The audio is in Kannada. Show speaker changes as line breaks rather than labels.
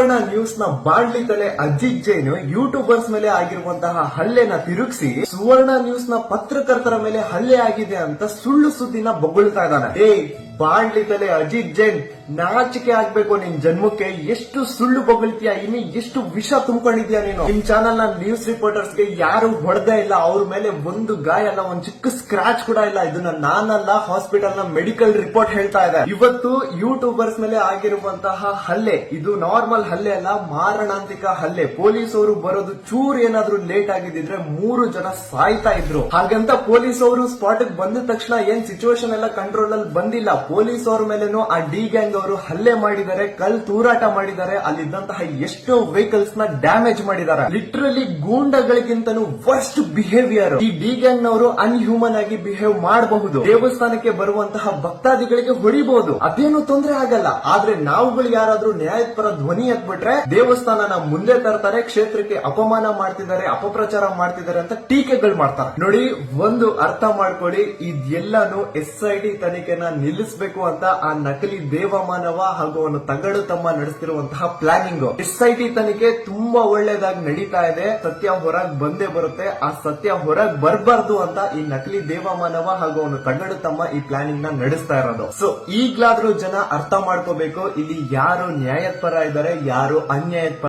ಸುವರ್ಣ ನ್ಯೂಸ್ ನ ಬಾಡ್ಲಿ ತಲೆ ಅಜಿತ್ ಜೈನ್ ಯೂಟ್ಯೂಬರ್ಸ್ ಮೇಲೆ ಆಗಿರುವಂತಹ ಹಲ್ಲೆನ ತಿರುಗಿಸಿ ಸುವರ್ಣ ನ್ಯೂಸ್ ನ ಪತ್ರಕರ್ತರ ಮೇಲೆ ಹಲ್ಲೆ ಆಗಿದೆ ಅಂತ ಸುಳ್ಳು ಸುದ್ದಿನ ಬೊಗಳ್ತಾ ಇದ್ದಾನೆ. ಬಾಡ್ಲಿ ತಲೆ ಅಜಿತ್ ಜೈನ್, ನಾಚಿಕೆ ಆಗ್ಬೇಕು ನಿನ್ ಜನ್ಮಕ್ಕೆ. ಎಷ್ಟು ಸುಳ್ಳು ಬೊಗಳ್ತೀಯ, ಇನ್ನು ಎಷ್ಟು ವಿಷ ತುಂಬಿಕೊಂಡಿದ್ಯಾ ನೀನು. ನಿಮ್ ಚಾನಲ್ ನ ನ್ಯೂಸ್ ರಿಪೋರ್ಟರ್ಸ್ ಗೆ ಯಾರು ಹೊಡೆದೇ ಇಲ್ಲ, ಅವ್ರ ಮೇಲೆ ಒಂದು ಗಾಯ ಇಲ್ಲ, ಒಂದ್ ಚಿಕ್ಕ ಸ್ಕ್ರಾಚ್ ಕೂಡ ಇಲ್ಲ. ಇದನ್ನ ನಾನಲ್ಲ, ಹಾಸ್ಪಿಟಲ್ ನ ಮೆಡಿಕಲ್ ರಿಪೋರ್ಟ್ ಹೇಳ್ತಾ ಇದೆ. ಇವತ್ತು ಯೂಟ್ಯೂಬರ್ಸ್ ಮೇಲೆ ಆಗಿರುವಂತಹ ಹಲ್ಲೆ ಇದು ನಾರ್ಮಲ್ ಹಲ್ಲೆ ಅಲ್ಲ, ಮಾರಣಾಂತಿಕ ಹಲ್ಲೆ. ಪೊಲೀಸ್ ಅವರು ಬರೋದು ಚೂರ್ ಏನಾದ್ರೂ ಲೇಟ್ ಆಗಿದ್ರೆ 3 ಜನ ಸಾಯ್ತಾ ಇದ್ರು. ಹಾಗಂತ ಪೊಲೀಸ್ ಅವರು ಸ್ಪಾಟ್ ಬಂದ ತಕ್ಷಣ ಏನ್ ಸಿಚುವೇಶನ್ ಎಲ್ಲ ಕಂಟ್ರೋಲ್ ಅಲ್ಲಿ ಬಂದಿಲ್ಲ. ಪೊಲೀಸ್ ಅವ್ರ ಮೇಲೇನು ಆ ಡಿ ಗ್ಯಾಂಗ್ ಅವರು ಹಲ್ಲೆ ಮಾಡಿದ್ದಾರೆ, ಕಲ್ ತೂರಾಟ ಮಾಡಿದ್ದಾರೆ, ಅಲ್ಲಿದ್ದಂತಹ ಎಷ್ಟೋ ವೆಹಿಕಲ್ಸ್ ನ ಡ್ಯಾಮೇಜ್ ಮಾಡಿದ್ದಾರೆ. ಲಿಟ್ರಲಿ ಗೂಂಡಗಳಿಗಿಂತನೂ ವರ್ಸ್ಟ್ ಬಿಹೇವಿಯರ್. ಈ ಡಿ ಗ್ಯಾಂಗ್ ನವರು ಅನ್ಹ್ಯೂಮನ್ ಆಗಿ ಬಿಹೇವ್ ಮಾಡಬಹುದು, ದೇವಸ್ಥಾನಕ್ಕೆ ಬರುವಂತಹ ಭಕ್ತಾದಿಗಳಿಗೆ ಹೊಡಿಬಹುದು, ಅದೇನು ತೊಂದರೆ ಆಗಲ್ಲ. ಆದ್ರೆ ನಾವುಗಳು ಯಾರಾದ್ರೂ ನ್ಯಾಯದ ಪರ ಧ್ವನಿ ಎತ್ಬಿಟ್ರೆ ದೇವಸ್ಥಾನನ ಮುಂದೆ ತರ್ತಾರೆ, ಕ್ಷೇತ್ರಕ್ಕೆ ಅಪಮಾನ ಮಾಡ್ತಿದ್ದಾರೆ, ಅಪಪ್ರಚಾರ ಮಾಡ್ತಿದ್ದಾರೆ ಅಂತ ಟೀಕೆಗಳು ಮಾಡ್ತಾರೆ. ನೋಡಿ, ಒಂದು ಅರ್ಥ ಮಾಡ್ಕೊಳ್ಳಿ, ಇದೆಲ್ಲಾನು SIT ತನಿಖೆನ ನಿಲ್ಲಿಸಬೇಕು ಅಂತ ಆ ನಕಲಿ ದೇವಮಾನವ ಹಾಗೂ ಅವನು ತಗಡು ತಮ್ಮ ನಡೆಸ್ತಿರುವಂತಹ ಪ್ಲಾನಿಂಗ್. SIT ತನಿಖೆ ತುಂಬಾ ಒಳ್ಳೇದಾಗಿ ನಡೀತಾ ಇದೆ, ಸತ್ಯ ಹೊರಗ್ ಬಂದೇ ಬರುತ್ತೆ. ಆ ಸತ್ಯ ಹೊರಗ್ ಬರಬಾರ್ದು ಅಂತ ಈ ನಕಲಿ ದೇವಮಾನವ ಹಾಗೂ ಅವನು ತಗಡು ತಮ್ಮ ಈ ಪ್ಲಾನಿಂಗ್ ನ ನಡೆಸ್ತಾ ಇರೋದು. ಸೊ ಈಗ್ಲಾದ್ರೂ ಜನ ಅರ್ಥ ಮಾಡ್ಕೋಬೇಕು, ಇಲ್ಲಿ ಯಾರು ನ್ಯಾಯದ ಪರ ಇದ್ದಾರೆ, ಯಾರು ಅನ್ಯಾಯದ ಪರ